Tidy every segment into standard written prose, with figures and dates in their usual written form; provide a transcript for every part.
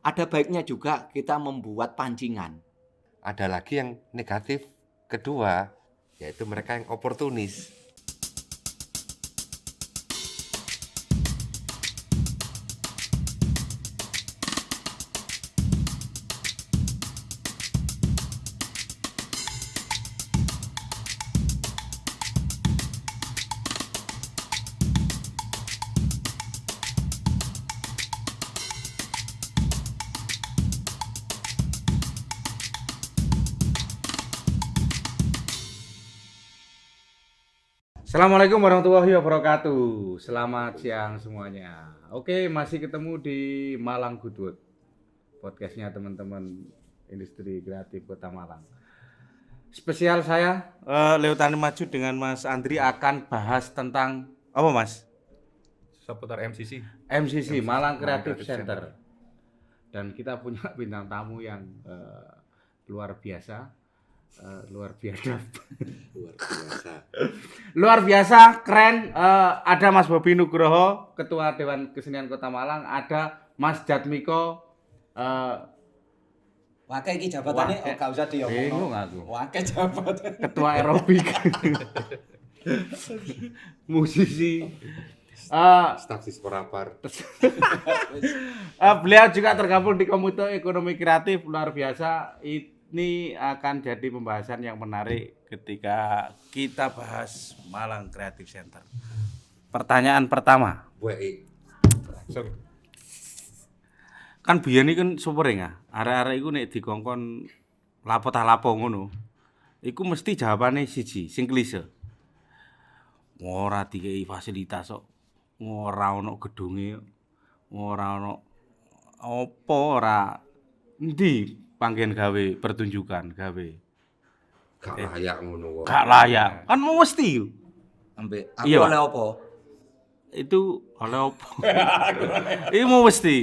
ada baiknya juga kita membuat pancingan. Ada lagi yang negatif kedua, yaitu mereka yang oportunis. Assalamualaikum warahmatullahi wabarakatuh. Selamat siang semuanya. Oke, masih ketemu di Malang Goodwood, podcastnya teman-teman industri kreatif Kota Malang. Spesial saya Leo Tani Maju dengan Mas Andri akan bahas tentang apa, Mas? Seputar MCC Malang Creative Center. Dan kita punya bintang tamu yang luar biasa. Luar biasa keren. Ada Mas Bobi Nugroho, Ketua Dewan Kesenian Kota Malang, ada Mas Jatmiko Wakai iki jabatannya gak usah diomong. bingung aku. Wakai jabatan. Ketua aerobik. Musisi. Staf Disporapar. Beliau juga tergabung di Komite Ekonomi Kreatif, luar biasa. Ini akan jadi pembahasan yang menarik ketika kita bahas Malang Creative Center. Pertanyaan pertama. Kan biyen iki kan sopering ah. Arek-arek iku nek dikongkon lapo tah lapo ngono. Iku mesti jawabane siji, sing klise. Ora dikei fasilitas kok. Ora ono gedunge. Ora ono apa ora endi panggen gawe pertunjukan gawe. Gak layak ngono kok. Gak layak. Kan mesti. Ambek Iya, aku Pak. oleh apa? Itu oleh apa? Ini mau mesti.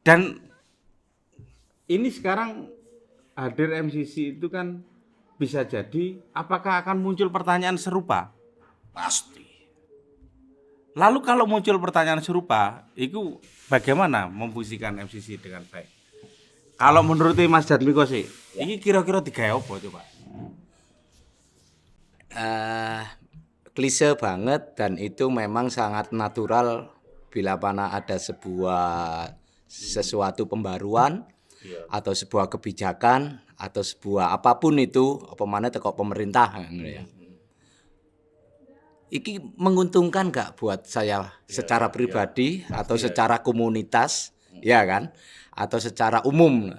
Dan ini sekarang hadir MCC itu kan bisa jadi apakah akan muncul pertanyaan serupa? Pasti. Lalu kalau muncul pertanyaan serupa, itu bagaimana memfungsikan MCC dengan baik? Kalau menurut Mas Jatmiko sih, ini kira-kira digawe apa coba? Klise banget dan itu memang sangat natural bila mana ada sesuatu pembaruan atau sebuah kebijakan atau sebuah apapun itu apa mana teko pemerintah ya. Iki menguntungkan gak buat saya secara pribadi atau secara komunitas, ya kan? Atau secara umum.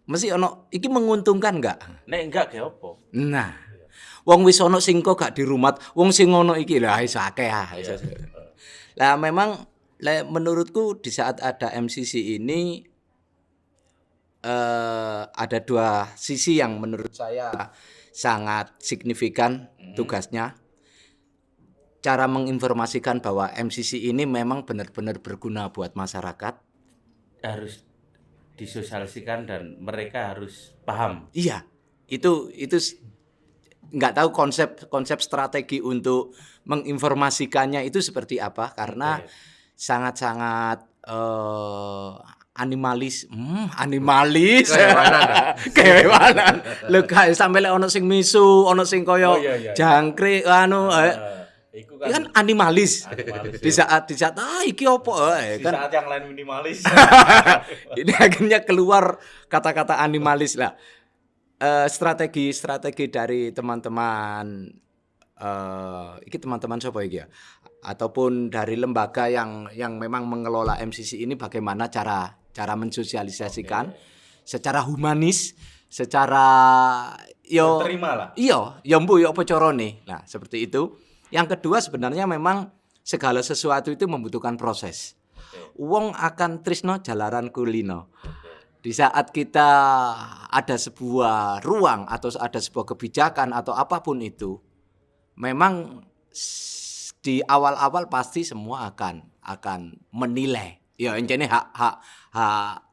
Mesti ono iki menguntungkan gak? Nek enggak ge apa? Nah, wong wis ono sing kok gak dirumat, wong sing ngono iki lah iso akeh ah. Lah memang menurutku di saat ada MCC ini ada dua sisi yang menurut saya sangat signifikan tugasnya. Cara menginformasikan bahwa MCC ini memang benar-benar berguna buat masyarakat. Harus disosialisasikan dan mereka harus paham. Iya, itu nggak tahu konsep strategi untuk menginformasikannya itu seperti apa karena sangat-sangat animalis kehewanan. Lho gak sampe lek ono sing misu, ono sing koyo jangkrik Iku kan animalis. Di saat iki opo kan saat yang lain minimalis. ini akhirnya keluar kata-kata animalis lah. Strategi dari teman-teman iki teman-teman siapa iki ya? Ataupun dari lembaga yang memang mengelola MCC ini bagaimana cara mensosialisasikan secara humanis, secara yo Terima lah. Iya, ya mbu yo apa carane. Nah, seperti itu. Yang kedua sebenarnya memang segala sesuatu itu membutuhkan proses. Wong akan tresno jalaran kulino. Di saat kita ada sebuah ruang atau ada sebuah kebijakan atau apapun itu, memang di awal-awal pasti semua akan menilai. Ya ini hak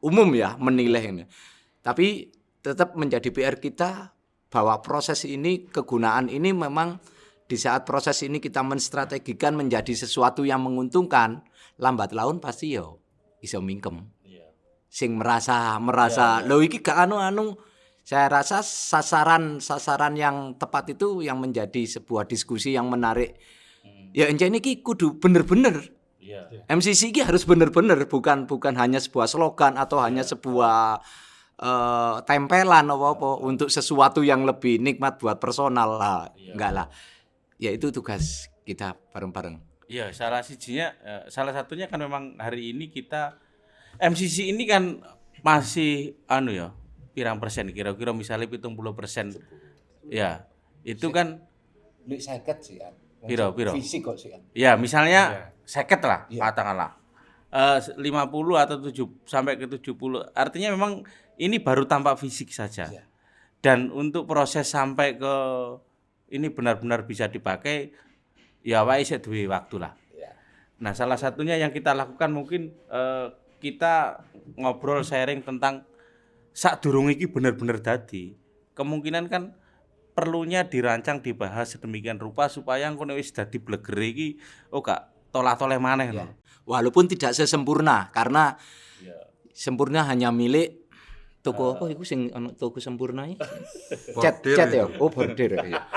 umum ya menilai ini. Tapi tetap menjadi PR kita bahwa proses ini, kegunaan ini memang di saat proses ini kita menstrategikan menjadi sesuatu yang menguntungkan, lambat laun pasti yo iso mingkem. sing merasa lho iki gak anu. Saya rasa sasaran yang tepat itu yang menjadi sebuah diskusi yang menarik. Ya encen iki kudu bener-bener. MCC ini harus bener-bener bukan hanya sebuah slogan atau hanya sebuah tempelan apa-apa untuk sesuatu yang lebih nikmat buat personal lah. Enggak lah. Ya itu tugas kita bareng-bareng. Iya, salah satunya kan memang hari ini kita MCC ini kan masih pirang persen kira-kira misalnya 70%. Ya, itu kan Duit 50 sih kan. Piro. Fisik kok sih kan. Ya, misalnya 50 lah, katakanlah. 50 atau 7 sampai ke 70. Artinya memang ini baru tampak fisik saja. Dan untuk proses sampai ke ini benar-benar bisa dipakai ya wae sik duwe waktu lah. Nah, salah satunya yang kita lakukan mungkin kita ngobrol sharing tentang sadurunge iki bener-bener dadi. Kemungkinan kan perlunya dirancang dibahas sedemikian rupa supaya ngono wis dadi blegere iki gak tolah-toleh maneh. Walaupun tidak sesempurna karena sempurna hanya milik toko apa iku sing ana toko sempurna iki. Cat ya. Oh, bordir ya.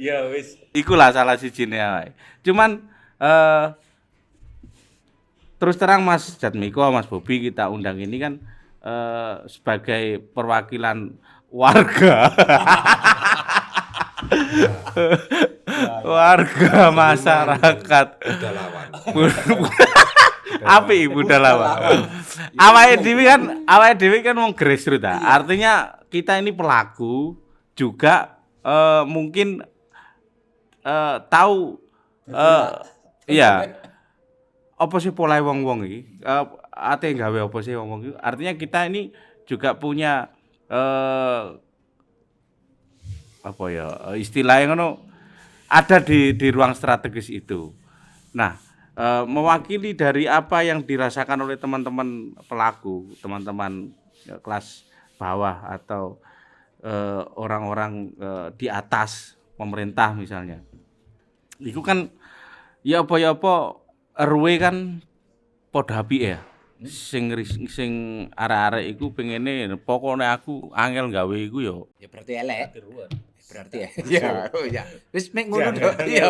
Ya wis. Ikulah salah sijine wae. Cuman terus terang Mas Jatmiko, Mas Bobi kita undang ini kan sebagai perwakilan warga. Warga masyarakat. Api budalawan. Awake dhewe kan wong grassroots ta. Artinya kita ini pelaku juga mungkin tahu iya. Apa sih pola wong-wong iki? Ate gawe apa sih wong-wong iki? Artinya kita ini juga punya istilahnya ngono ada di ruang strategis itu. Nah, mewakili dari apa yang dirasakan oleh teman-teman pelaku, teman-teman kelas bawah atau orang-orang di atas pemerintah misalnya. Itu kan ya apa RW kan padha apike ya. Sing arek-arek iku pengene pokokne aku angel gawe iku ya berarti elek. Berarti ya. Ya. Wis mek ngono dok. Ya.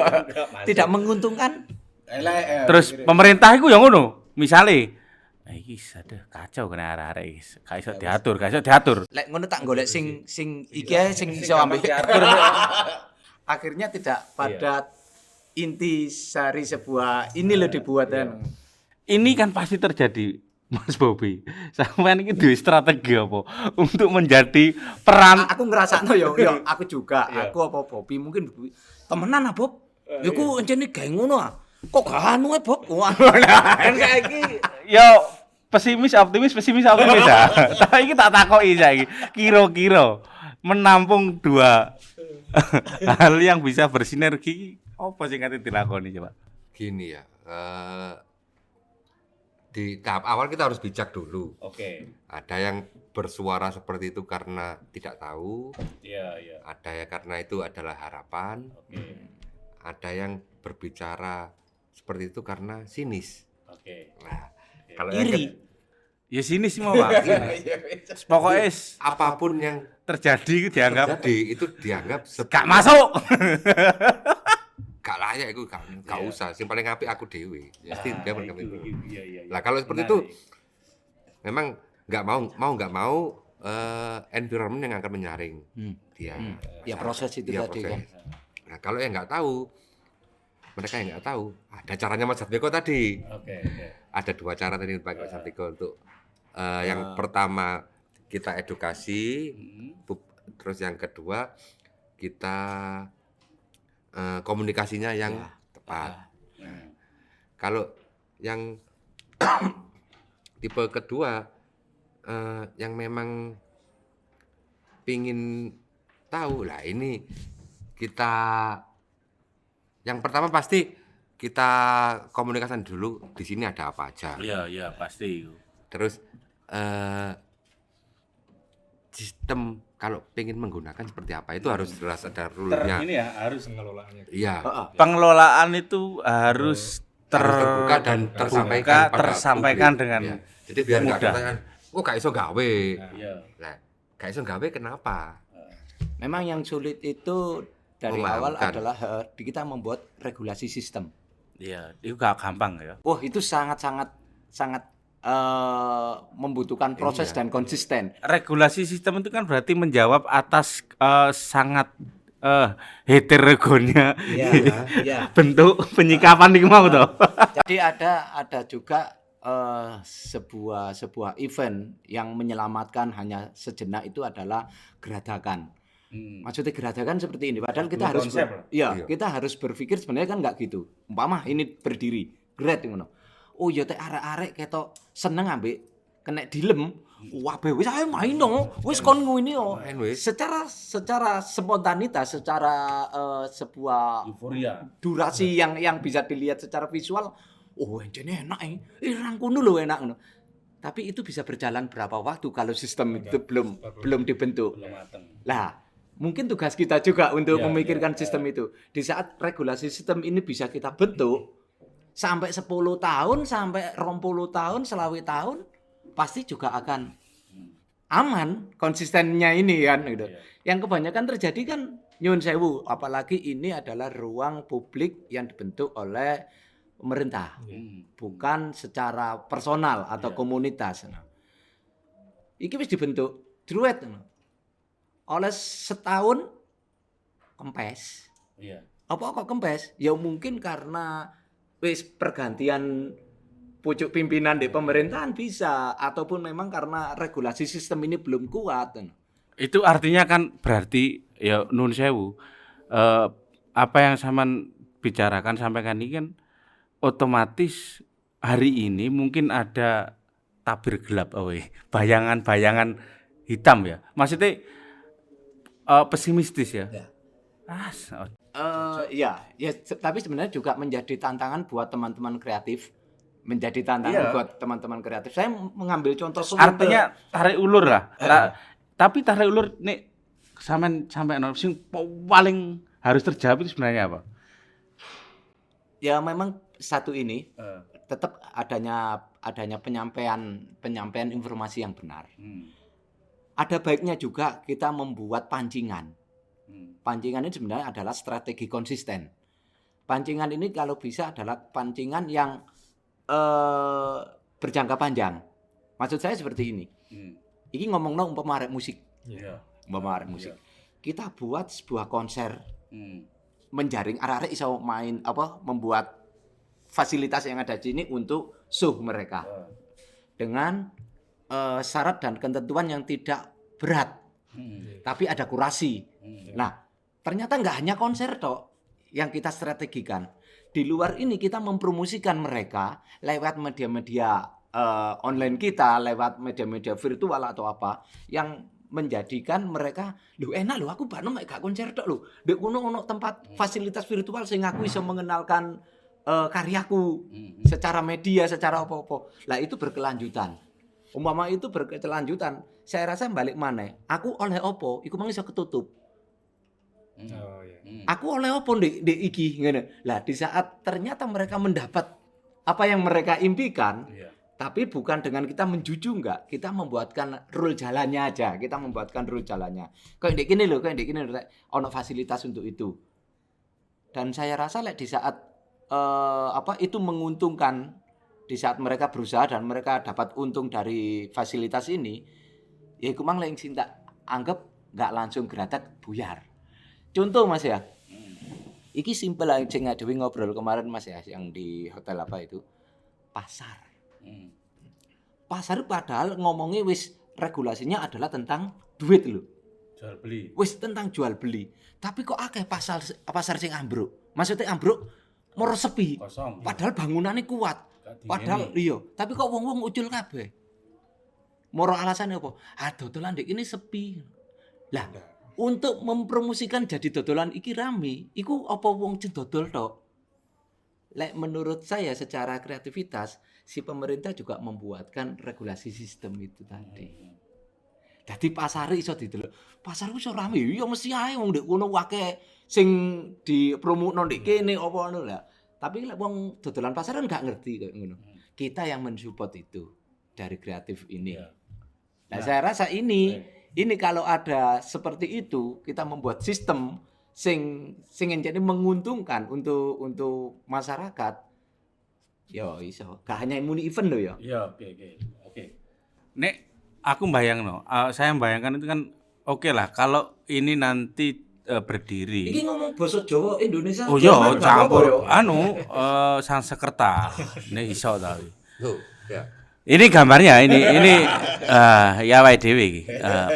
Tidak menguntungkan. Elek. Terus pemerintah iku ya ngono. Misale iki sadeh kacau kena arek-arek iki. Gak iso diatur. Lek ngono tak golek sing iki ae sing iso ambil. Akhirnya tidak pada inti sari sebuah ini loh dibuatan. Ini kan pasti terjadi, Mas Bobi. Sampeyan iki duwe strategi apa untuk menjadi peran? Aku ngrasakno yo aku juga. Aku apa Bobi mungkin temenan ah Bob. Iku encene gawe ngono ah. Kok gak anu Bob? Kan saiki yo pesimis optimis ya. Tapi iki tak takoki saiki. Kira-kira menampung dua hal yang bisa bersinergi apa sing kate dilakoni coba? Gini ya, di tahap awal kita harus bijak dulu. Ada yang bersuara seperti itu karena tidak tahu. Ada ya karena itu adalah harapan. Ada yang berbicara seperti itu karena sinis. Nah, kalau iri. Ya sinis mau Pak. Pokoknya apapun yang terjadi dianggap itu dianggap gak masuk. Gak layak itu gak usah. Yang paling apik aku dewe. Pasti dia berkata itu. Lah kalau seperti itu memang nggak mau environment yang akan menyaring dia. Ya proses itu tadi kan. Nah kalau yang nggak tahu, mereka yang nggak tahu ada caranya Mas Jatmiko tadi. Ada dua cara tadi Pak Jatmiko untuk yang pertama kita edukasi, terus yang kedua kita komunikasinya yang tepat. Kalau yang tipe kedua yang memang pingin tahu lah ini kita yang pertama pasti kita komunikasikan dulu di sini ada apa aja. Iya pasti. Terus sistem kalau pengen menggunakan seperti apa itu harus jelas ada rule-nya. Ini ya harus pengelolaannya. Iya. Pengelolaan itu harus terbuka dan tersampaikan dengan ya. Jadi biar nggak Mudah. pertanyaan, kok gak iso gawe. Iya. Nah, gak iso gawe kenapa? Memang yang sulit itu dari awal Memahamkan. adalah kita membuat regulasi sistem. Iya, itu gak gampang ya. Wah, itu sangat membutuhkan proses Iya. dan konsisten. Regulasi sistem itu kan berarti menjawab atas sangat heterogennya Iya. bentuk penyikapan itu mau toh. Jadi ada juga sebuah event yang menyelamatkan hanya sejenak itu adalah geradakan. Maksudnya geradakan seperti ini. Padahal kita harus konsep lah. Iya. kita harus berpikir sebenarnya kan nggak gitu. Umpama ini berdiri, geret ngono. Oh ya teh arek-arek ketok seneng ambek kena dilem. Wah, wis ayo main dong. Wis kon ngene yo. Main wis. Secara spontanitas, secara sebuah Euforia. durasi yang bisa dilihat secara visual, oh ini enak rangkunu lho enak ngono. Tapi itu bisa berjalan berapa waktu kalau sistem itu belum dibentuk. Belum mateng. Lah, mungkin tugas kita juga untuk Iya, memikirkan sistem itu. Di saat regulasi sistem ini bisa kita bentuk sampai 10 tahun, sampai 20 tahun, selawi tahun pasti juga akan aman konsistennya ini kan gitu. Iya. Yang kebanyakan terjadi kan nyun sewu, apalagi ini adalah ruang publik yang dibentuk oleh pemerintah, bukan secara personal atau Iya. komunitas. Nah, iki wis dibentuk druet oleh setahun kempes. Iya. Apa kok kempes? Ya mungkin karena wis pergantian pucuk pimpinan di pemerintahan bisa, ataupun memang karena regulasi sistem ini belum kuat. Itu artinya kan berarti ya nun sewu apa yang sampean bicarakan sampaikan ini kan otomatis hari ini mungkin ada tabir gelap bayangan-bayangan hitam ya. Maksudnya pesimistis ya. Ya. Ya. Tapi sebenarnya juga menjadi tantangan buat teman-teman kreatif. Menjadi tantangan Iya. buat teman-teman kreatif. Saya mengambil contoh Artinya tarik ulur lah. Tapi tarik ulur nih sampai sing paling harus terjawab itu sebenarnya apa? ya memang satu ini Eh, tetap adanya penyampaian informasi yang benar. Ada baiknya juga kita membuat pancingan. Pancingan ini sebenarnya adalah strategi konsisten. Pancingan ini kalau bisa adalah pancingan yang berjangka panjang. Maksud saya seperti ini. Ini ngomongnya umpama arek musik. Iya. Umpama arek musik. Kita buat sebuah konser menjaring arek-arek iso main membuat fasilitas yang ada di sini untuk show mereka. Dengan syarat dan ketentuan yang tidak berat. Tapi ada kurasi. Nah, ternyata nggak hanya konser toh yang kita strategikan. Di luar ini kita mempromosikan mereka lewat media-media online kita, lewat media-media virtual atau apa yang menjadikan mereka, "Lho enak lho aku bakno mek gak konser tok lho. Ndek kono ono tempat fasilitas virtual sing aku iso mengenalkan karyaku secara media, secara apa-apa." Lah itu berkelanjutan. Umpama itu berkelanjutan, saya rasa balik maneh. Aku oleh opo, iku mang iso ketutup. Oh iya. Aku oleh opo ndek iki ngene. Lah di saat ternyata mereka mendapat apa yang mereka impikan, Iya. tapi bukan dengan kita menjuju enggak, kita membuatkan rule jalannya aja. Kita membuatkan rule jalannya. Kayak ndek kene lho, ono fasilitas untuk itu. Dan saya rasa di saat itu menguntungkan, di saat mereka berusaha dan mereka dapat untung dari fasilitas ini, ya iku mang lek sing tak anggap enggak langsung geratak buyar. Contoh Mas ya. Iki simpel aja sing ngadewi ngobrol kemarin Mas ya yang di hotel apa itu? Pasar. Pasar padahal ngomongnya wis regulasinya adalah tentang duit lho. Jual beli. Wis tentang jual beli. Tapi kok akeh pasar sing ambruk. Maksudnya ambruk moro sepi. Kosong. Padahal bangunannya kuat. Gak Padahal iya, tapi kok wong-wong ucul kabeh. Moro alasannya apa? Dodolan ndek ini sepi. Lah, untuk mempromosikan jadi dodolan iki rame, iku apa wong sing dodol tok? Lek menurut saya secara kreativitas si pemerintah juga membuatkan regulasi sistem itu tadi. Jadi pasar iso didelok. Pasar iso rame, ya mesti ae wong ndek kono akeh sing dipromokno ndek kene apa ngono lah. Tapi lek wong dodolan pasaran enggak ngerti kayak ngono. Kita yang mensupport itu. dari kreatif ini. Ya. Nah, saya rasa ini kalau ada seperti itu, kita membuat sistem sing jadi menguntungkan untuk masyarakat. Yo iso. Gak hanya muni event loh ya. Iya, oke. Nek aku saya bayangkan itu kan oke lah kalau ini nanti berdiri. Iki ngomong basa Jawa Indonesia. Oh iya, Jerman, gak campur apa-apa ya. Sanskerta. Nek iso ta. Loh, ya. Ini gambarnya ini ya wae dhewe iki.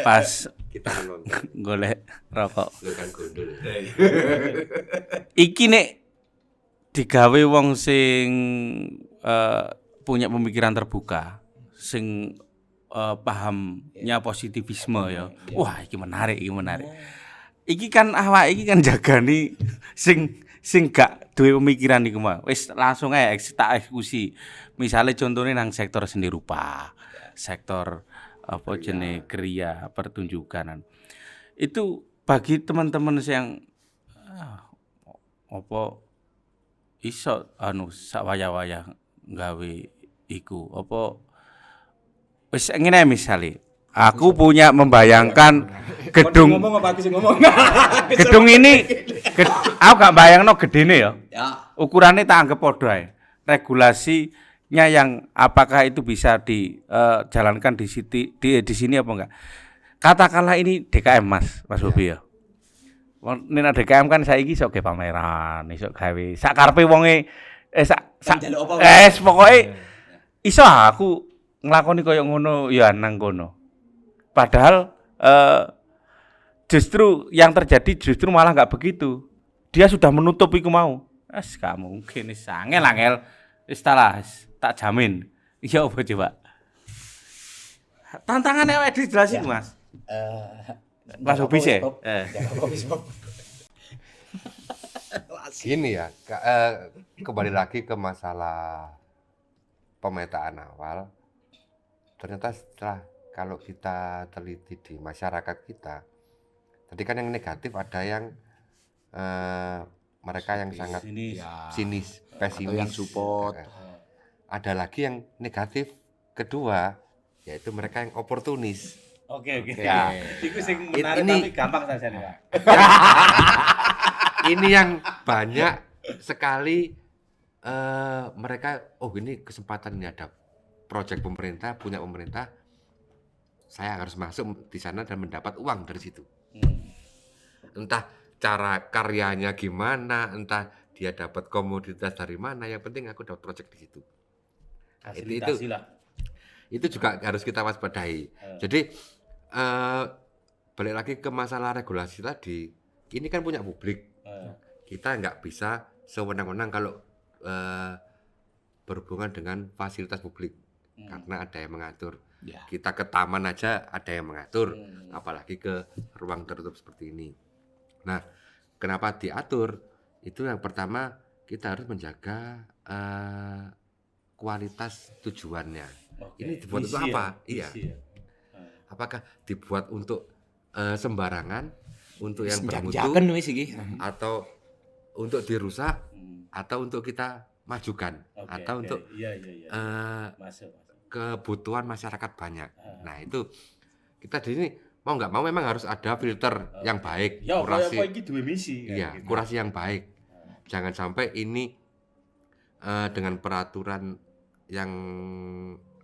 Pas Kita menonton. golek rokok. Lu kan gondol. Iki nek digawe wong sing punya pemikiran terbuka, sing pahamnya positivisme ya. Wah, iki menarik. Iki kan awak iki kan jagani sing gak duwe pemikiran iku mah. Wis langsung ae tak eksekusi. Misale contohnya nang sektor seni rupa, sektor apa jenis kriya, pertunjukan. Itu bagi teman-teman yang apa iso sak wayah-wayah gawe iku apa wis ngene misale aku punya membayangkan gedung Ngomong apa aku sih ngomong? gedung ini aku gak bayangno gedene ya. Ya. Ukurannya tak anggap podo ae. Regulasinya yang apakah itu bisa dijalankan di sini apa enggak? Katakanlah ini DKM Mas Bobi ya. Nek DKM kan saiki iso ge pameran, iso gawe sakarepe wonge pokoke iso aku nglakoni kaya ngono ya nang kono. Padahal justru yang terjadi malah enggak begitu. Dia sudah menutup iku mau. Gak mungkin wis angel. Wis tak jamin. Iya apa coba? Tantangannya wae dijelasin Mas. Mas Hobi sih. Gini ya, kembali lagi ke masalah pemetaan awal. Ternyata setelah kalau kita teliti di masyarakat kita, tadi kan yang negatif ada yang mereka yang sangat sinis, pesimis, atau yang support. Ada lagi yang negatif kedua, yaitu mereka yang oportunis. Oke. Ya. Iku sing menarik tapi gampang saja nih, Pak. Ini yang banyak sekali mereka, ini kesempatan, ini ada proyek pemerintah, punya pemerintah, saya harus masuk di sana dan mendapat uang dari situ. Entah cara karyanya gimana, entah dia dapat komoditas dari mana, yang penting aku dapat proyek di situ. Fasilitasi lah. Itu juga harus kita waspadai. Jadi balik lagi ke masalah regulasi tadi, ini kan punya publik. Kita nggak bisa sewenang-wenang kalau berhubungan dengan fasilitas publik, karena ada yang mengatur. Ya. Kita ke taman aja ada yang mengatur, apalagi ke ruang tertutup seperti ini. Nah, kenapa diatur? Itu yang pertama, kita harus menjaga kualitas tujuannya. Ini dibuat untuk apa? Iya. Apakah dibuat untuk sembarangan, untuk yang bermutu, atau untuk dirusak, atau untuk kita majukan, atau untuk kebutuhan masyarakat banyak. Nah, itu kita di sini mau nggak mau memang harus ada filter yang baik, kurasi. Iya, kurasi yang baik. Jangan sampai ini dengan peraturan yang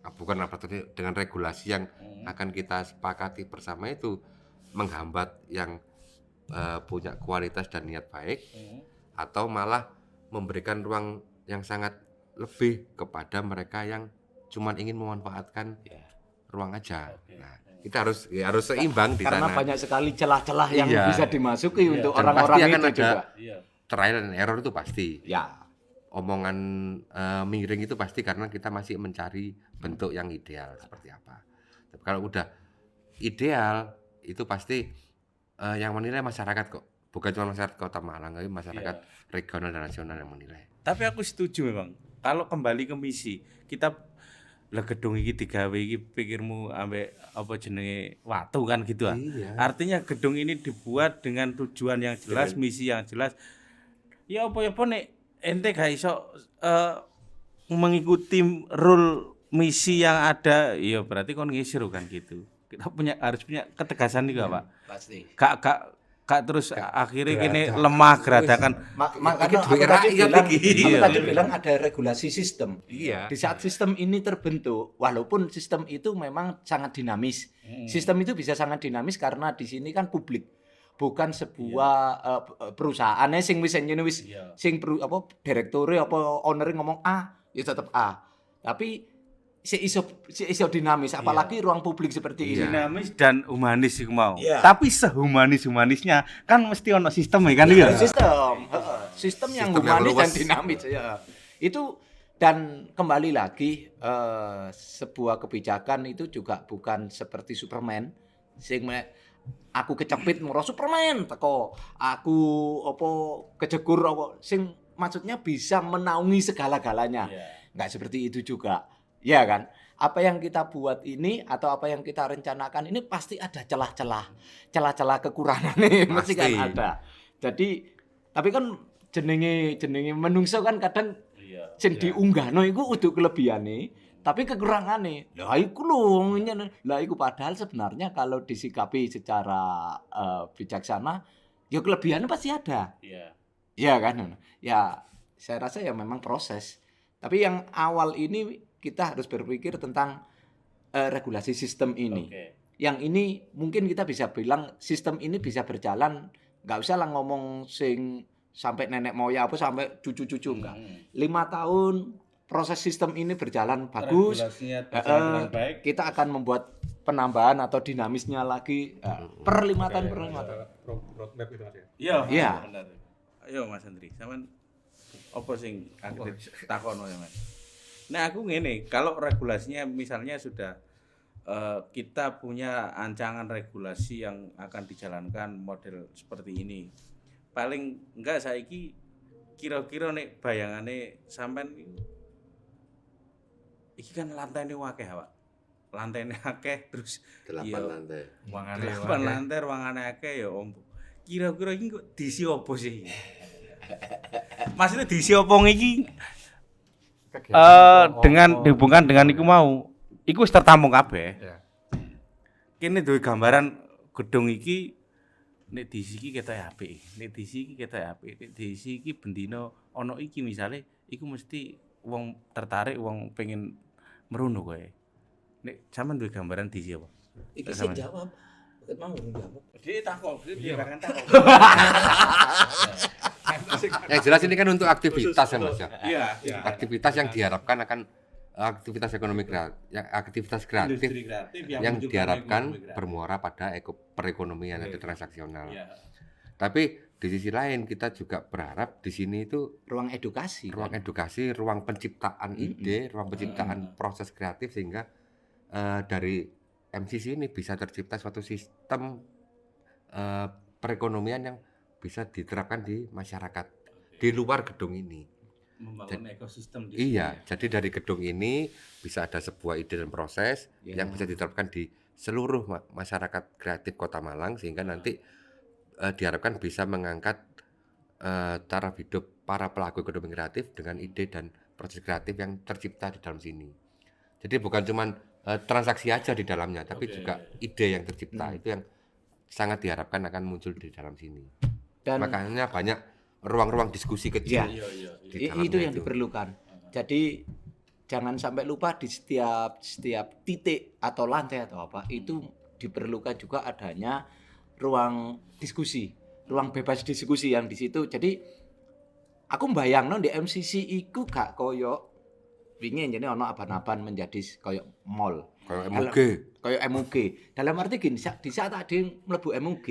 bukan peraturan, dengan regulasi yang akan kita sepakati bersama itu menghambat yang punya kualitas dan niat baik, atau malah memberikan ruang yang sangat lebih kepada mereka yang cuman ingin memanfaatkan ruang aja. Nah, kita harus seimbang di sana. Karena banyak sekali celah-celah yang bisa dimasuki untuk Dan orang-orang pasti akan itu ada juga. trial and error itu pasti. Ya. Omongan miring itu pasti karena kita masih mencari bentuk yang ideal seperti apa. Tapi kalau udah ideal itu pasti yang menilai masyarakat kok. Bukan cuma masyarakat Kota Malang, tapi masyarakat regional dan nasional yang menilai. Tapi aku setuju memang. Kalau kembali ke misi, kita lah gedung iki digawe iki pikirmu ambek apa jenenge watu kan gitu ah. Iya. Artinya gedung ini dibuat dengan tujuan yang jelas, misi yang jelas. Ya apa nek ente gak iso mengikuti rule misi yang ada, ya berarti kon ngisir kan gitu. Kita harus punya ketegasan juga, Pak. Pasti. Gak terus akhirnya kini lemah geradakan. Makanya aku tadi bilang ada regulasi sistem. Iya. Di saat sistem ini terbentuk, walaupun sistem itu memang sangat dinamis. Sistem itu bisa sangat dinamis karena di sini kan publik, bukan sebuah perusahaannya sing wis sing direktore apa owner ngomong A, ya tetap A. Tapi si iso dinamis, apalagi ruang publik seperti ini. Dinamis dan humanis iku mau. Iya. Tapi sehumanis-humanisnya kan mesti ono sistem ya kan ya. Sistem yang Sistem yang humanis luas. dan dinamis ya. Itu dan kembali lagi sebuah kebijakan itu juga bukan seperti Superman sing aku kecepit murah Superman teko aku kejegur sing maksudnya bisa menaungi segala-galanya. Nggak seperti itu juga. Ya kan? Apa yang kita buat ini atau apa yang kita rencanakan ini pasti ada celah-celah kekurangan nih mesti kan ada. Jadi tapi kan jenenge menungso kan kadang sing diunggahno iku udah kelebihane tapi kekurangane. Lah iku lho, lah iku padahal sebenarnya kalau disikapi secara bijaksana ya kelebihannya pasti ada. Iya. Iya kan? Ya saya rasa ya memang proses. Tapi yang awal ini kita harus berpikir tentang regulasi sistem ini. Yang ini mungkin kita bisa bilang sistem ini bisa berjalan, nggak usah lah ngomong sing sampai nenek moyang apa sampai cucu-cucu enggak. 5 tahun proses sistem ini berjalan bagus. Baik. Kita akan membuat penambahan atau dinamisnya lagi per 5 tahun per 5 tahun. Roadmap itu Mas ya. Iya. Benar. Ayo Mas Andri, sampean apa sing aku takono ya Mas? Nah aku ngene, kalau regulasinya misalnya sudah kita punya ancangan regulasi yang akan dijalankan model seperti ini. Paling enggak saiki kira-kira nek bayangane sampean iki kan lantainya akeh, Pak. Lantainya akeh terus 8 lantai. Lantai ruangane akeh ya Om. Kira-kira iki kok diisi opo sih? Maksudnya diisi opo iki? Dengan dihubungkan dengan iku mau, iku wis tertampung kabeh. Ya. Kene duwe gambaran gedung iki nek diisi iki ketok apik, nek diisi iki ketok apik, nek diisi iki bendina ana iki misale iku mesti wong tertarik, wong pengen merono kowe. Nek sampean duwe gambaran diisi apa? Iki sing jawab. Ket mau jawab. Dia takok, dia kan takok. Yang jelas ini kan untuk aktivitas ya Mas ya. Iya. Aktivitas yang diharapkan akan aktivitas ekonomi kreatif, aktivitas kreatif Industri kreatif yang menunjukkan diharapkan ekonomi kreatif. bermuara pada perekonomian atau transaksional. Iya. Tapi di sisi lain kita juga berharap di sini itu Ruang edukasi. ruang edukasi, ruang penciptaan ide, ruang penciptaan proses kreatif sehingga dari MCC ini bisa tercipta suatu sistem perekonomian yang bisa diterapkan di masyarakat di luar gedung ini. Membangun ekosistem di Iya, jadi dari gedung ini bisa ada sebuah ide dan proses yang bisa diterapkan di seluruh masyarakat kreatif Kota Malang sehingga nanti diharapkan bisa mengangkat taraf hidup para pelaku ekonomi kreatif dengan ide dan proses kreatif yang tercipta di dalam sini. Jadi bukan cuma transaksi aja di dalamnya, tapi juga ide yang tercipta itu yang sangat diharapkan akan muncul di dalam sini. Dan Makanya banyak ruang-ruang diskusi kecil. di dalamnya itu yang diperlukan. Jadi jangan sampai lupa di setiap titik atau lantai atau apa itu diperlukan juga adanya ruang diskusi, ruang bebas diskusi yang di situ. Jadi aku mbayangno di MCC iku gak koyo wingi jane ana aban-aban menjadi koyo mall. Kayak MUG. Koyo MUG. Dalam arti gini, di saat ada yang mlebu MUG,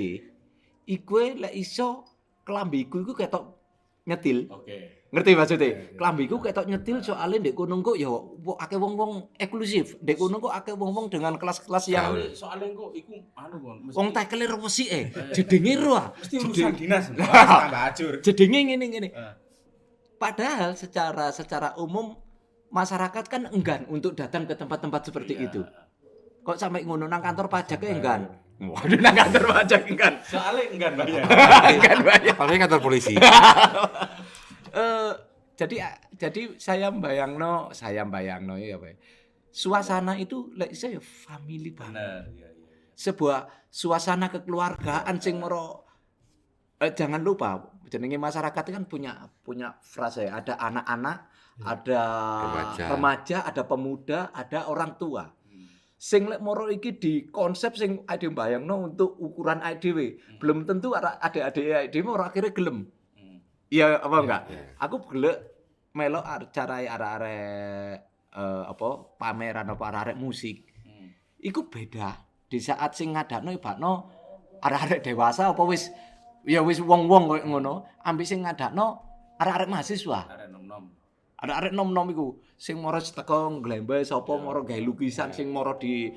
iku lek iso klambiku iku ketok nyetil. Oke. Ngerti maksudnya? Klambiku ketok nyetil soalnya ndek kono kok ya akeh wong-wong eksklusif. Ndek kono kok akeh wong-wong dengan kelas-kelas yang soalnya kok iku anu kon wong tekele resike jedenge ro. mesti urusan dinas tambah ajur. Jedenge ngene-ngene. Padahal secara umum masyarakat kan enggan untuk datang ke tempat-tempat seperti itu. Kok sampai ngono nang kantor pajak enggan. Waduh nang kantor pajak enggan. Soalnya enggak bayar. Enggan bayar. Apalagi kantor polisi. Jadi saya bayangno ya Pak. suasana itu lek saya family banget. Benar, iya. Sebuah suasana kekeluargaan sing moro jangan lupa jenenge masyarakat kan punya frase ada anak-anak, ada remaja, ada pemuda, ada orang tua. Sing lek moro iki di konsep sing ade mbayangno untuk ukuran dhewe, belum tentu adik-adik dhewe ora akhire gelem. Iya apa enggak? Aku gelek melok acara arek-arek pameran apa arek musik. Iku beda. Di saat sing ngadakno ibakno arek-arek dewasa apa wis wong-wong koyo ngono, ambek sing ngadakno arek-arek mahasiswa. Arek-arek nom-nom iku sing moro teko nglembe sapa moro gawe lukisan sing moro di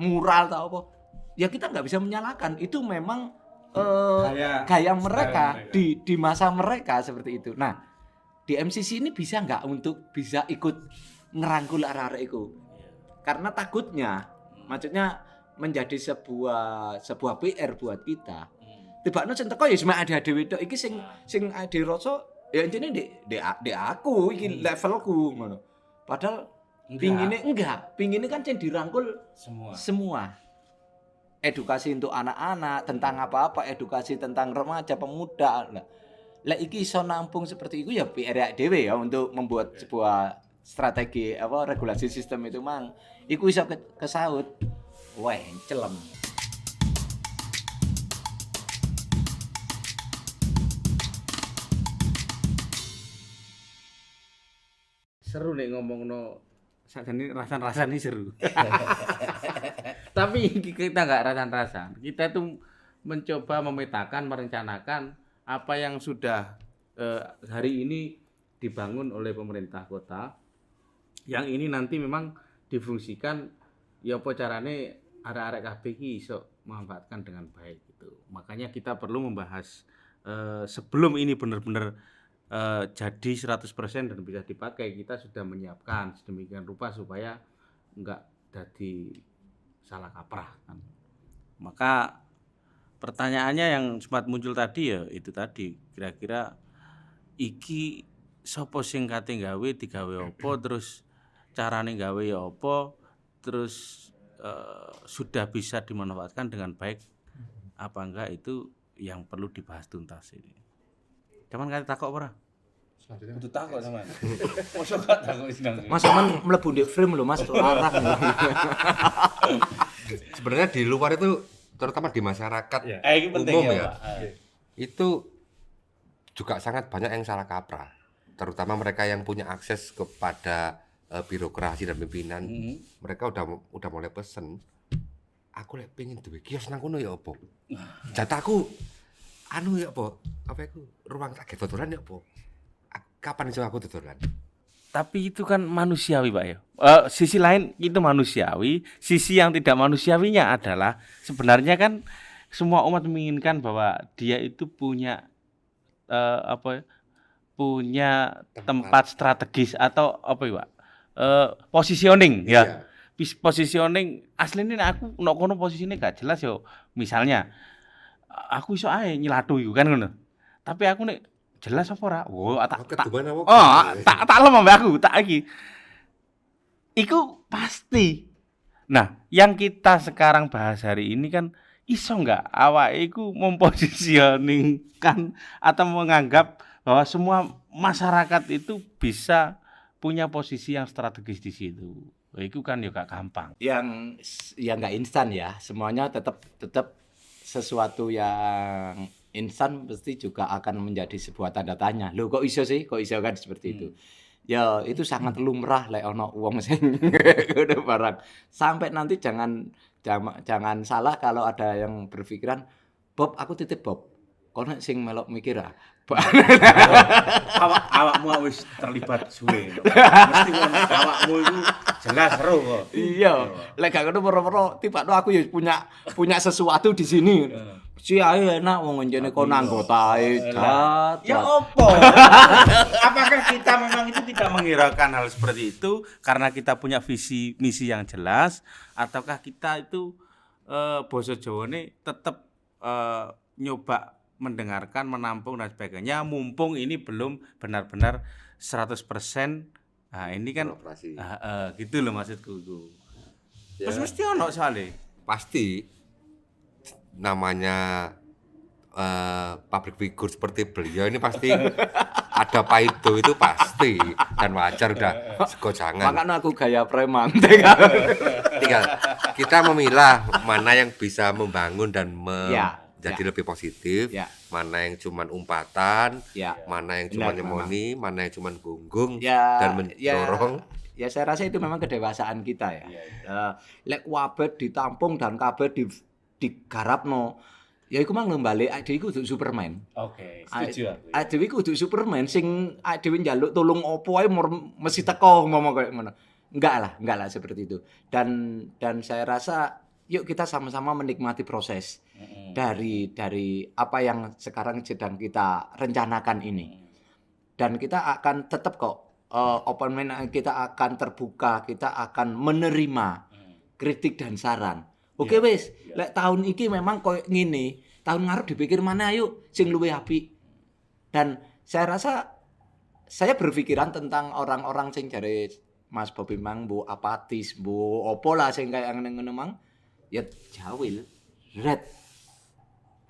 mural ta apa. Ya kita nggak bisa menyalahkan. Itu memang gaya mereka di masa mereka seperti itu. Nah, di MCC ini bisa nggak untuk bisa ikut ngerangkul arek-arek iku? Karena takutnya maksudnya menjadi sebuah PR buat kita. Tibakno sing teko ya cuma ada dhewe tok iki sing ade rasa ya intine ndek aku iki levelku ngono. Padahal pingine kan sing dirangkul semua. Edukasi untuk anak-anak tentang apa-apa, edukasi tentang remaja, pemuda. Nah, lek iki iso nampung seperti itu ya PR dhewe ya untuk membuat sebuah strategi regulasi sistem itu mang. Iku iso kesaut. Wah, celem. Seru nih ngomongno sakjane rasan-rasan ini seru. Tapi kita nggak rasan-rasan. Kita tuh mencoba memetakan, merencanakan apa yang sudah hari ini dibangun oleh pemerintah kota. Yang ini nanti memang difungsikan ya apa carane arek-arek kabeh iki iso memanfaatkan dengan baik gitu. Makanya kita perlu membahas sebelum ini benar-benar jadi 100% dan bisa dipakai, kita sudah menyiapkan sedemikian rupa supaya enggak jadi salah kaprah kan. Maka pertanyaannya yang sempat muncul tadi ya itu tadi, kira-kira iki sapa sing kate gawe digawe apa, terus carane gawe ya apa, terus sudah bisa dimanfaatkan dengan baik apa enggak, itu yang perlu dibahas tuntas ini. Cuman kate takok ora? Selanjutnya kudu takok sampean. Mosok gak takok seneng. Mas sampean mlebu di frame lho Mas, arah. Sebenarnya di luar itu terutama di masyarakat Ini penting umum ya, Pak. itu juga sangat banyak yang salah kaprah, terutama mereka yang punya akses kepada birokrasi dan pimpinan. Mereka udah mulai pesen, aku lek pengen duwe kios nang kono ya apa, jatahku anu ya apa iku ruang tak dodolan ya apa, kapan iso aku dodolan. Tapi itu kan manusiawi Pak ya. Sisi lain itu manusiawi, sisi yang tidak manusiawinya adalah sebenarnya kan semua umat menginginkan bahwa dia itu punya punya tempat strategis atau apa ya Pak? Positioning ya. Positioning aslinya aku nek kono posisine gak jelas yo. Misalnya aku iso ae nyelatu iku kan ngono. Tapi aku nek jelas apa ora? Oh, tak lem ambek aku, tak iki. Iku pasti. Nah, yang kita sekarang bahas hari ini kan iso enggak awake iku mempositioningkan atau menganggap bahwa semua masyarakat itu bisa punya posisi yang strategis di situ. Itu kan ya gak gampang. Yang ya nggak instan ya. Semuanya tetap sesuatu yang instan pasti juga akan menjadi sebuah tanda tanya. Loh kok iso sih? Kok iso kan seperti itu? Ya itu sangat lumrah lek ono wong sing ngono barang. Sampai nanti jangan salah kalau ada yang berpikiran, Bob aku titip Bob. Kono sing melok mikir ah. Awakmu wis terlibat suwe. Mesti awakmu itu jelas seru kok. Iya, lek gak ngono moro-moro tibakno aku ya punya sesuatu di sini. Si ae enak wong njene kono anggotae. Ya opo? Apakah kita memang itu tidak menghiraukan hal seperti itu karena kita punya visi misi yang jelas, ataukah kita itu basa Jawane tetap nyoba mendengarkan, menampung dan sebagainya, mumpung ini belum benar-benar 100% Nah, ini kan Operasi. gitu loh maksudku itu. Ya. Terus mesti ono soalnya. Pasti namanya public figure seperti beliau ini pasti ada paido itu pasti dan wajar udah segojangan. Makanya aku gaya preman. Tinggal kita memilah mana yang bisa membangun dan Ya, menjadi ya. lebih positif, Ya. mana yang cuman umpatan, Ya. mana yang cuman Benar, nyemoni, mana yang cuman gunggung Ya, dan mendorong. ya saya rasa itu memang kedewasaan kita ya. Lek kabeh ditampung dan kabeh digarapno. Ya iku mang lembale awake dhewe kudu Superman. Oke, setuju aku. Awake dhewe kudu Superman sing awake dhewe njaluk tolong opo ae mesti teko ngomong kayak ngono. Enggak lah seperti itu. Dan saya rasa yuk kita sama-sama menikmati proses dari apa yang sekarang sedang kita rencanakan ini. Dan kita akan tetap kok open mind, kita akan terbuka, kita akan menerima kritik dan saran. Oke wis, lek tahun iki memang koyo ngene, tahun ngarep dipikir mana ayo sing luwih apik. Dan saya rasa saya berpikiran tentang orang-orang sing jare Mas Bobi mang bu apatis, bu opo lah sing kaya ngene-ngene mang. Ya jawil, red.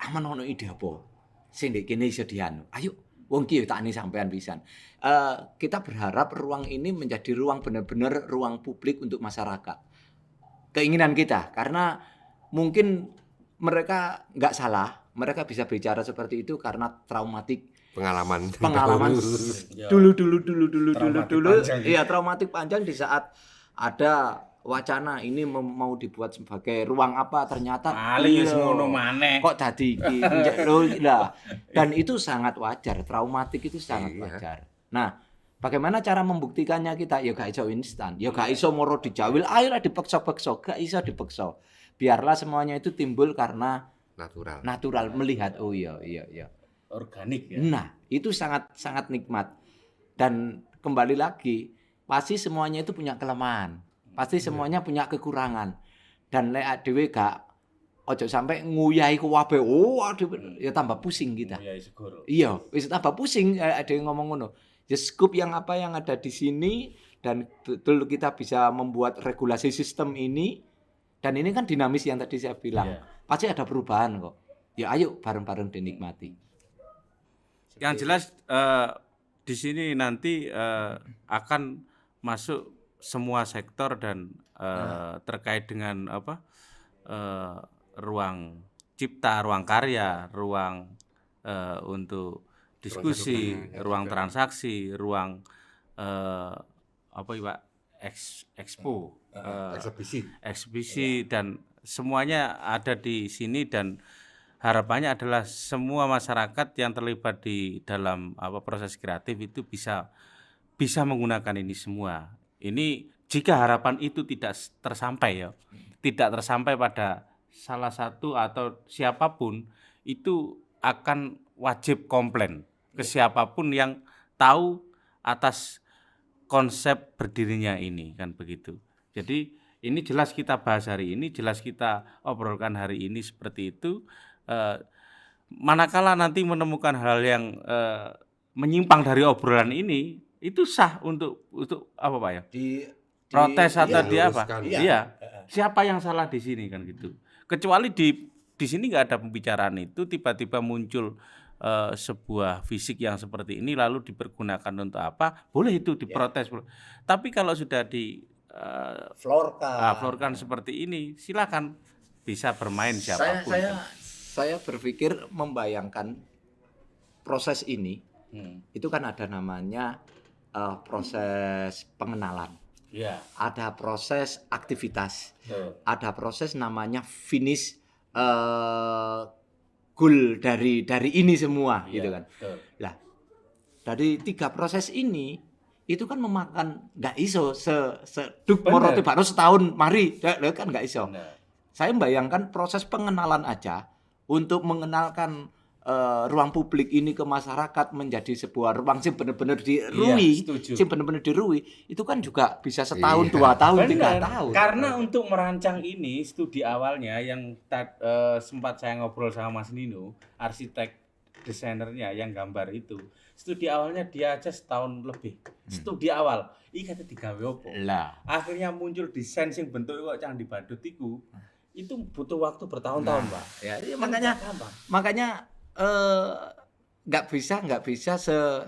Aman ono ide apa? Sing ndek kene iso dianu. Ayo wong ki tak ini sampean pisan. Kita berharap ruang ini menjadi ruang benar-benar ruang publik untuk masyarakat. Keinginan kita, karena mungkin mereka nggak salah, mereka bisa bicara seperti itu karena traumatik Pengalaman dulu Panjang. iya traumatik panjang di saat ada wacana ini mau dibuat sebagai ruang apa ternyata Paling wis lho, ngono maneh. kok dadi iki lho lah. Dan itu sangat wajar, traumatik itu sangat Iya. wajar. Nah, bagaimana cara membuktikannya kita? Ya gak iso instan, ya gak iso moro dijawil, ayolah dipeksa-peksa, gak iso dipeksa. Biarlah semuanya itu timbul karena natural melihat oh iya. Organik ya. Nah, itu sangat nikmat. Dan kembali lagi, pasti semuanya itu punya kelemahan. Pasti semuanya punya kekurangan. Dan lek dhewe gak ojo sampai nguyahi kabeh. Oh, ya tambah pusing kita. Ya segoro. Iya, wis tambah pusing ada yang ngomong ngono. Ya scoop yang apa yang ada di sini dan betul kita bisa membuat regulasi sistem ini dan ini kan dinamis yang tadi saya bilang. Iya. Pasti ada perubahan kok. Ya ayo bareng-bareng dinikmati. Yang jelas di sini nanti akan masuk semua sektor dan terkait dengan apa ruang cipta, ruang karya, ruang untuk diskusi, ruang transaksi, ruang apa ya Pak expo, eksibisi dan semuanya ada di sini dan harapannya adalah semua masyarakat yang terlibat di dalam proses kreatif itu bisa menggunakan ini semua. Ini jika harapan itu tidak tersampai ya, tidak tersampai pada salah satu atau siapapun itu akan wajib komplain ke siapapun yang tahu atas konsep berdirinya ini kan begitu. Jadi ini jelas kita bahas hari ini, jelas kita obrolkan hari ini seperti itu. Manakala nanti menemukan hal yang menyimpang dari obrolan ini, itu sah untuk apa Pak ya? Protes atau di apa? Iya. Siapa yang salah di sini kan gitu. Kecuali di sini nggak ada pembicaraan itu, tiba-tiba muncul sebuah fisik yang seperti ini lalu dipergunakan untuk apa? Boleh itu diprotes. Tapi kalau sudah di florkan seperti ini, silakan bisa bermain siapapun. Saya berpikir membayangkan proses ini itu kan ada namanya proses pengenalan, ada proses aktivitas, ada proses namanya finish goal dari ini semua gitu kan. Lah dari 3 proses ini itu kan memakan nggak iso seduk morote baru setahun mari kan nggak iso. Saya membayangkan proses pengenalan aja untuk mengenalkan ruang publik ini ke masyarakat menjadi sebuah ruang sing benar-benar dirui, sing benar-benar dirui, itu kan juga bisa setahun, 2 tahun, 3 tahun. Karena untuk merancang ini studi awalnya yang sempat saya ngobrol sama Mas Nino, arsitek desainernya yang gambar itu, studi awalnya dia aja setahun lebih. Studi awal iki kate digawe opo. Lah, Akhirnya muncul desain sing bentuk kok Candi Badut itu butuh waktu bertahun-tahun, Pak. Ya, Kan makanya nggak gampang. makanya nggak bisa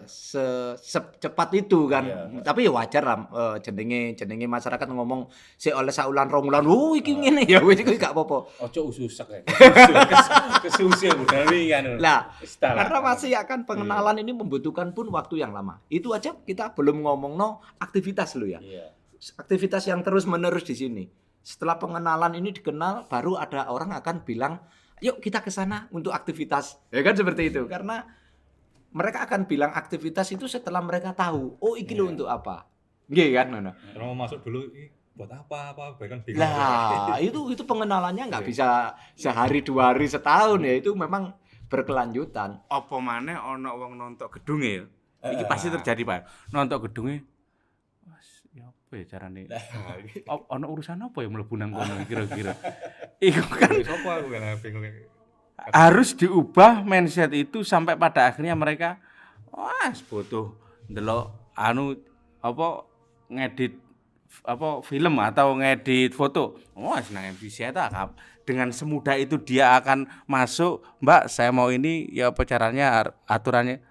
secepat itu kan. Iya. Tapi ya wajar lah, jenenge masyarakat ngomong sik oleh saulan rong wulan, iki ngene ya wis iku gak apa-apa. Ojo ususek ya. Kesusu budal kan. Lah, Istilah. karena masih akan pengenalan ini membutuhkan pun waktu yang lama. Itu aja kita belum ngomong aktivitas lo ya. Iya. Aktivitas yang terus-menerus di sini. Setelah pengenalan ini dikenal, baru ada orang akan bilang, yuk kita ke sana untuk aktivitas. Ya kan seperti itu. Karena mereka akan bilang aktivitas itu setelah mereka tahu, oh iki lho untuk apa. Nggih kan ngono. Kalau mau masuk dulu, buat apa, bahkan bingung. Lah, itu pengenalannya nggak bisa sehari, 2 hari, setahun ya. Itu memang berkelanjutan. apa maneh ana wong nonton gedunge ya. Iki pasti terjadi, Pak. Nonton gedunge wes ya apa ya carane? Ana urusan apa ya mlebu nang kono kira-kira. Iku kan Sopo aku kan bingung. harus diubah mindset itu sampai pada akhirnya mereka wah butuh ndelok ngedit film atau ngedit foto. Wah senang MCC eta dengan semudah itu dia akan masuk, Mbak saya mau ini ya apa caranya aturannya.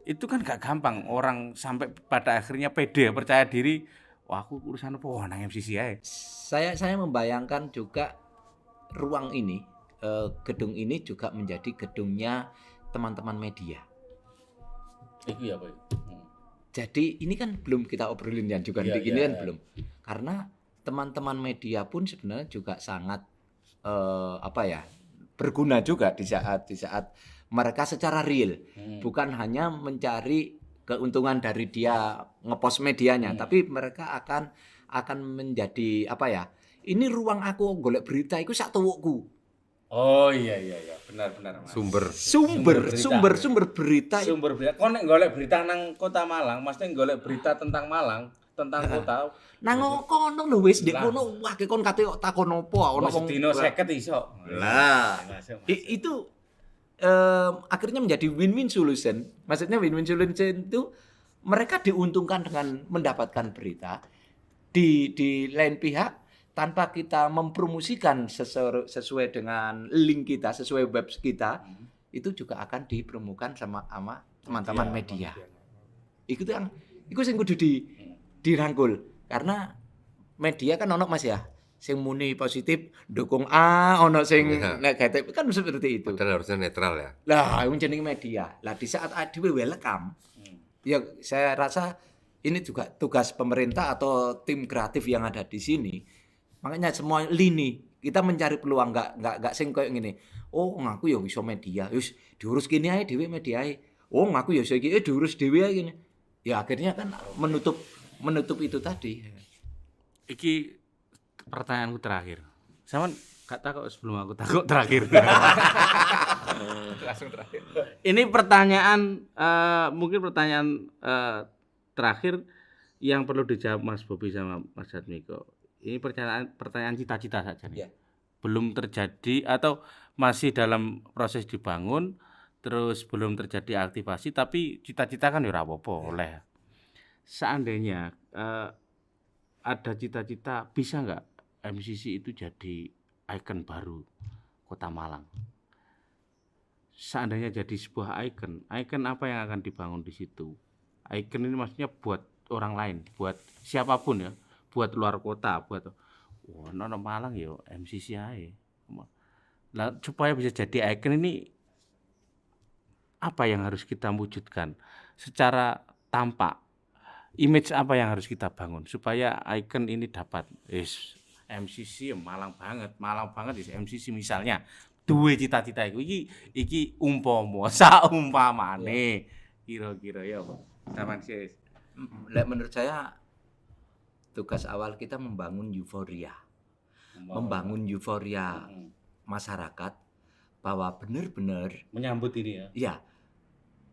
Itu kan gak gampang orang sampai pada akhirnya pede percaya diri. Wah aku urusan apa? Wah nang MCC ae. Saya membayangkan juga ruang ini, gedung ini juga menjadi gedungnya teman-teman media. Iku ya, Pak. Jadi ini kan belum kita obrolin ya juga Iya, ini iya, kan iya. belum. Karena teman-teman media pun sebenarnya juga sangat berguna juga di saat mereka secara real, bukan hanya mencari keuntungan dari dia ngepost medianya, tapi mereka akan menjadi ini ruang aku golek berita iku sak tuwukku. Oh iya, benar Mas. Sumber Sumber berita. Sumber berita. Kok nek golek berita nang Kota Malang, mesti golek berita tentang Malang, tentang kota. Nang kono lho wis ndek kono wah kon kate kok takon opo ono Wong dino 50 iso. Lah, Masuk. itu akhirnya menjadi win-win solution. Maksudnya win-win solution itu mereka diuntungkan dengan mendapatkan berita di lain pihak tanpa kita mempromosikan sesuai dengan link kita, sesuai web kita, itu juga akan dipromokan sama teman-teman media. Iku sing kudu dirangkul karena media kan ono Mas ya. Sing muni positif dukung A, ono sing negatif kan seperti itu. padahal harusnya netral ya. Lah, yang jenenge media. Lah di saat dhewe welcome, ya saya rasa ini juga tugas pemerintah atau tim kreatif yang ada di sini. Makanya semua lini kita mencari peluang enggak sing koyo ngene. Oh, ngaku ya iso media. Wis diurus kene ae dhewe media ae. Oh, ngaku ya iso iki diurus dhewe ae ngene. Ya akhirnya kan menutup itu tadi. Iki pertanyaanku terakhir. Sama gak takut sebelum aku takut terakhir. Langsung terakhir. Ini pertanyaan mungkin pertanyaan terakhir yang perlu dijawab Mas Bobi sama Mas Jatmiko. Ini pertanyaan cita-cita saja nih. Ya. Belum terjadi atau masih dalam proses dibangun, terus belum terjadi aktivasi, tapi cita-cita kan ya ora apa-apa oleh. Seandainya ada cita-cita bisa nggak MCC itu jadi ikon baru Kota Malang? Seandainya jadi sebuah ikon apa yang akan dibangun di situ? Ikon ini maksudnya buat orang lain, buat siapapun ya, buat luar kota, buat nono Malang yo MCC ae. Lah supaya bisa jadi ikon ini apa yang harus kita wujudkan secara tampak? Image apa yang harus kita bangun supaya ikon ini dapat MCC Malang banget is MCC misalnya duwe cita-cita iki umpama saumpamane kira-kira ya Taman sih. Menurut saya tugas awal kita membangun euforia masyarakat bahwa benar-benar menyambut ini ya. ya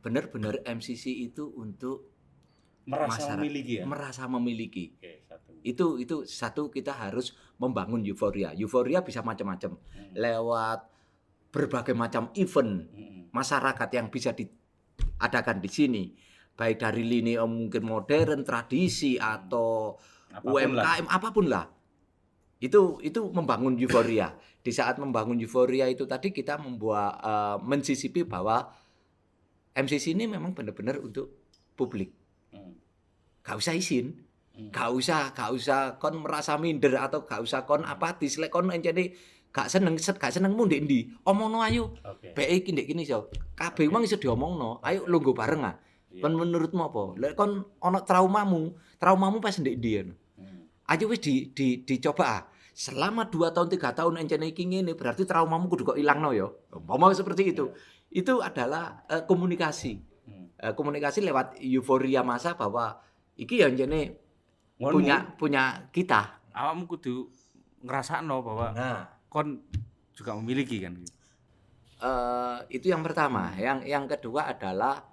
benar-benar MCC itu untuk Merasa masyarakat, memiliki ya. merasa memiliki. Oke, satu. Itu satu, kita harus membangun euforia bisa macam-macam lewat berbagai macam event masyarakat yang bisa diadakan di sini, baik dari lini mungkin modern, tradisi atau Apapun UMKM apapun lah. Itu membangun euforia. Di saat membangun euforia itu tadi kita membuat mensisipi bahwa MCC ini memang benar-benar untuk publik. Gak usah izin. Gak usah kon merasa minder atau gak usah kon apatis. Lek kon encene gak seneng mu ndek ndi. Omongno ayo. Bae iki ndek kene iso. Kabeh wong iso diomongno. Ayo lungguh bareng ah. Kon menurutmu apa? Lek kon ana traumamu pas ndek ndi ngono. Ayo wis dicoba ah. Selama 2 tahun 3 tahun encene iki ngene berarti traumamu kudu kok ilangno ya. Umpama seperti itu. Itu adalah komunikasi. Komunikasi lewat euforia masa bahwa iki ya encene punya kita. Awakmu kudu ngrasakno bahwa kon juga memiliki kan. Itu yang pertama. Yang kedua adalah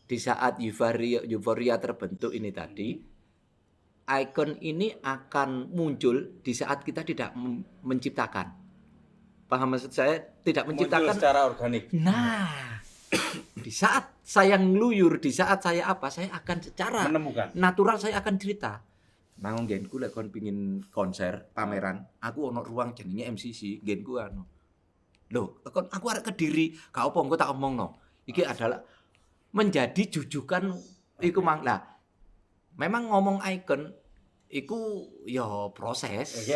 di saat euforia terbentuk ini tadi, ikon ini akan muncul di saat kita tidak menciptakan. Paham maksud saya? Tidak menciptakan muncul secara organik. Nah, di saat saya ngeluyur, di saat saya saya akan secara Menemukan. natural saya akan cerita. Nang nggenku lek kon pengin konser, pameran, aku ono ruang jenenge MCC, nggenku anu. Loh, kon aku arek Kediri, gak apa engko tak omongno. Iki adalah menjadi jujukan iku mang. Lah, memang ngomong ikon iku ya proses.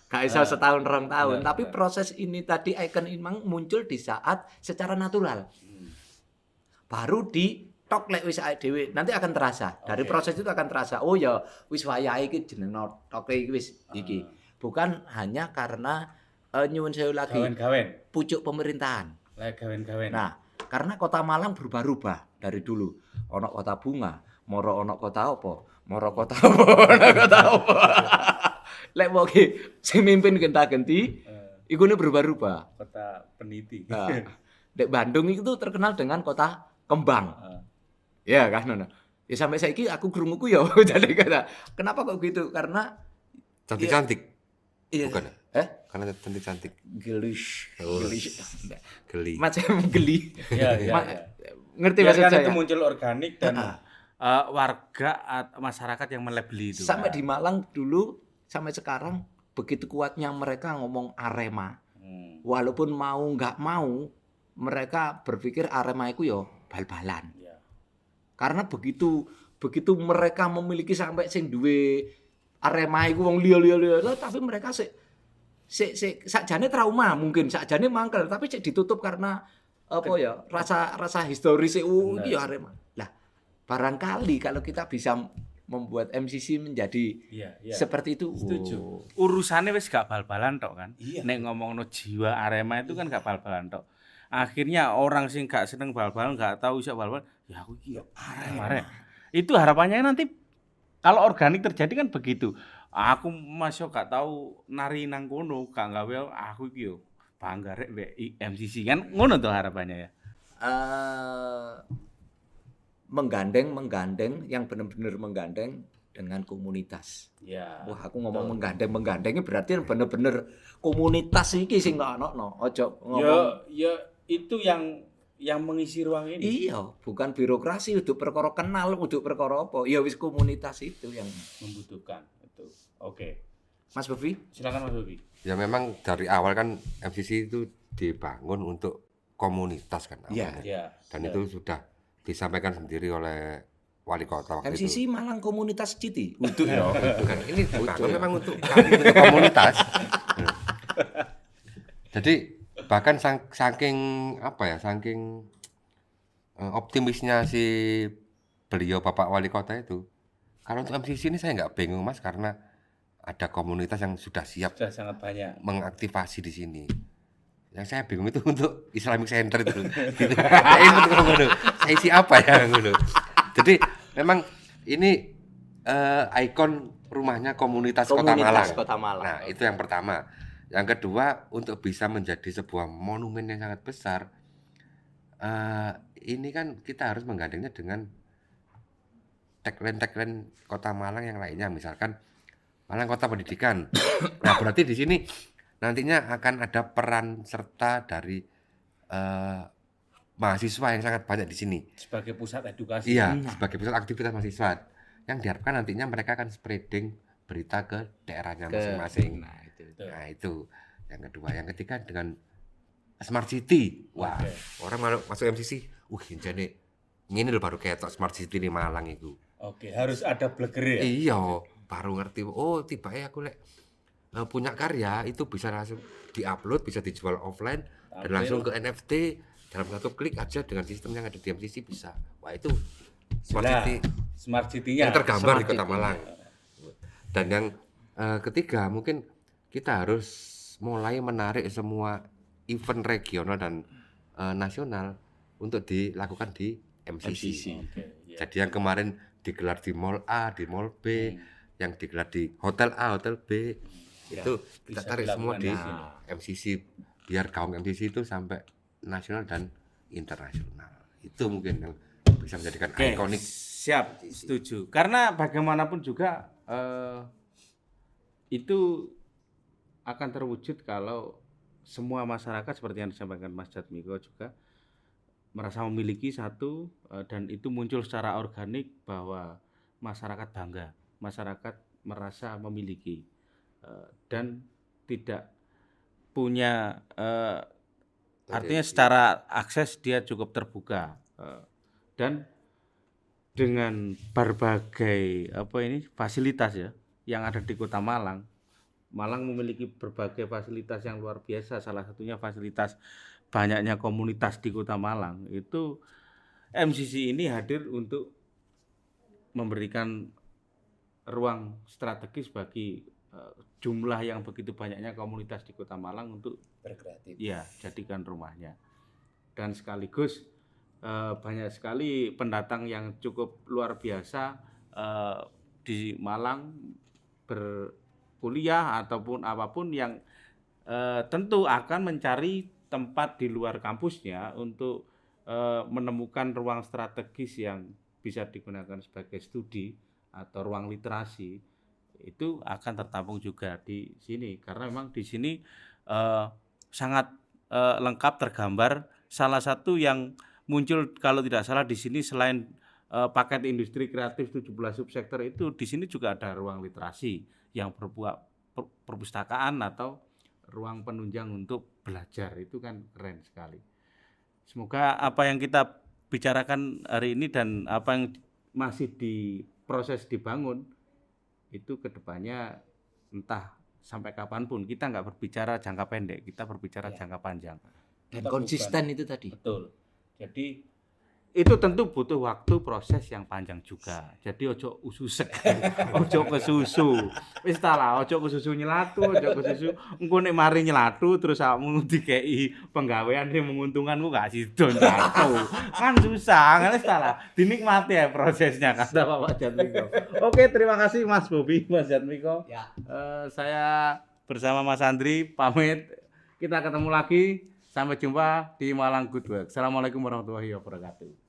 Gak iso setahun 2 tahun, tapi proses ini tadi ikon ini memang muncul di saat secara natural. Baru di tok lek wis awake dhewe nanti akan terasa. Dari proses itu akan terasa. Oh ya wis wayahe iki jeneng toke iki wis iki. Bukan hanya karena nyuwun sewu lagi Gawen-gawen. pucuk pemerintahan. Lek gawen-gawen. Nah, karena Kota Malang berubah-ubah dari dulu. Ono kota bunga, moro ono kota apa? Moro kota apa? Ono kota apa? Lek wong sing mimpin genta-genti, iku ne berubah-ubah. Kota peniti. Nah, Dek Bandung itu terkenal dengan kota kembang. Ya kan, no. Ya sampai saiki aku krunguku ya jadi kata. Kenapa kok gitu? Karena Cantik-cantik. iya. Bukan. Karena cantik-cantik. Gelish. Geli. Macam geli. Iya. Ngerti Biarkan maksud saya? itu muncul organik dan Warga masyarakat yang melebeli itu. Sampai di Malang dulu sampai sekarang begitu kuatnya mereka ngomong Arema. Walaupun mau nggak mau mereka berpikir Arema itu yo bal-balan. Karena begitu mereka memiliki sampai sing duwe Arema iku wong liya-liya tapi mereka sakjane trauma mungkin sakjane mangkel tapi cek ditutup karena apa ya rasa historis iki ya Arema. Lah barangkali kalau kita bisa membuat MCC menjadi seperti itu. Setuju. Urusannya wis gak bal-balan tok kan. Iya. Nek ngomongno jiwa Arema itu kan gak bal-balan tok. Akhirnya orang sing gak seneng bal-balan gak tahu iso bal-balan, ya aku iki Arema. Itu harapannya nanti kalau organik terjadi kan begitu. Aku masih gak tahu nari nang kono, gak gawe aku iki yo bangga rek mbek MCC kan ngono tuh harapannya ya. Menggandeng yang benar-benar menggandeng dengan komunitas. Ya. Wah, aku ngomong menggandengnya berarti benar-benar komunitas iki sing ono. Ojo ngomong. Ya itu yang mengisi ruang ini. Iya, bukan birokrasi untuk perkara kenal, untuk perkara apa. Ya wis komunitas itu yang Membutuhkan itu. Oke. Mas Bobi, Silakan Mas Bobi. Ya memang dari awal kan MCC itu dibangun untuk komunitas kan awalnya. Iya. Dan itu sudah disampaikan sendiri oleh wali kota waktu MCC itu. Malang Komunitas Citi. Untuk ya, bukan. Ini dibangun memang untuk komunitas. Jadi bahkan saking optimisnya si beliau Bapak Wali Kota itu. Kalau untuk MCC ini saya nggak bingung Mas karena ada komunitas yang sudah siap Sudah sangat banyak. mengaktifasi di sini. Yang saya bingung itu untuk Islamic Center itu. Gitu. Saya isi apa ya gitu. Jadi memang ini ikon rumahnya komunitas Kota Malang. Nah, itu yang pertama. Yang kedua, untuk bisa menjadi sebuah monumen yang sangat besar, ini kan kita harus menggandengnya dengan tagline Kota Malang yang lainnya, misalkan Malang Kota Pendidikan. Nah, berarti di sini nantinya akan ada peran serta dari mahasiswa yang sangat banyak di sini. Sebagai pusat edukasi. Iya, sebagai pusat aktivitas mahasiswa. Yang diharapkan nantinya mereka akan spreading berita ke daerahnya masing-masing. Nah, itu. Yang kedua, yang ketiga dengan Smart City. Wah, orang masuk MCC, jane ngene lho baru ketok Smart City di Malang itu. Oke, harus ada blogger ya. Iya, baru ngerti. Oh, tiba-tiba aku punya karya itu bisa langsung diupload, bisa dijual offline dan langsung ke NFT dalam satu klik aja dengan sistem yang ada di MCC bisa. Wah, itu Smart City-nya yang tergambar di Kota Malang. Dan yang ketiga mungkin kita harus mulai menarik semua event regional dan nasional untuk dilakukan di MCC. Jadi yang kemarin digelar di Mall A, di Mall B, yang digelar di Hotel A, Hotel B, itu kita tarik semua di MCC biar gaung MCC itu sampai nasional dan internasional. Itu mungkin yang bisa menjadikan ikonik. Siap, setuju. Karena bagaimanapun juga itu akan terwujud kalau semua masyarakat seperti yang disampaikan Mas Jatmiko juga merasa memiliki satu dan itu muncul secara organik bahwa masyarakat bangga, masyarakat merasa memiliki dan tidak punya artinya secara akses dia cukup terbuka dan dengan berbagai fasilitas ya yang ada di Kota Malang. Malang memiliki berbagai fasilitas yang luar biasa, salah satunya fasilitas banyaknya komunitas di Kota Malang. Itu MCC ini hadir untuk memberikan ruang strategis bagi jumlah yang begitu banyaknya komunitas di Kota Malang untuk berkreatif. Ya, jadikan rumahnya. Dan sekaligus banyak sekali pendatang yang cukup luar biasa di Malang berkuliah ataupun apapun yang tentu akan mencari tempat di luar kampusnya untuk menemukan ruang strategis yang bisa digunakan sebagai studi atau ruang literasi. Itu akan tertampung juga di sini karena memang di sini sangat lengkap tergambar. Salah satu yang muncul kalau tidak salah di sini selain paket industri kreatif 17 subsektor itu di sini juga ada ruang literasi yang berbuat perpustakaan atau ruang penunjang untuk belajar. Itu kan keren sekali. Semoga apa yang kita bicarakan hari ini dan apa yang masih diproses dibangun itu kedepannya entah sampai kapanpun kita nggak berbicara jangka pendek, kita berbicara jangka panjang. Dan konsisten itu tadi. Betul. Jadi itu tentu butuh waktu proses yang panjang juga. Jadi ojo ususek, ojo kesusu. Wis ta lah, ojo kesusu nyelatu, ojo kesusu. Engko nek mari nyelatu terus awakmu dikei penggawean sing menguntungkan ku gak sido nyelatu. Kan susah, wis ta lah. Dinikmati ya prosesnya kata Bapak Jatmiko. Oke, terima kasih Mas Bobi, Mas Jatmiko. Ya. Saya bersama Mas Andri pamit. Kita ketemu lagi. Sampai jumpa di Malang Good Work. Assalamualaikum warahmatullahi wabarakatuh.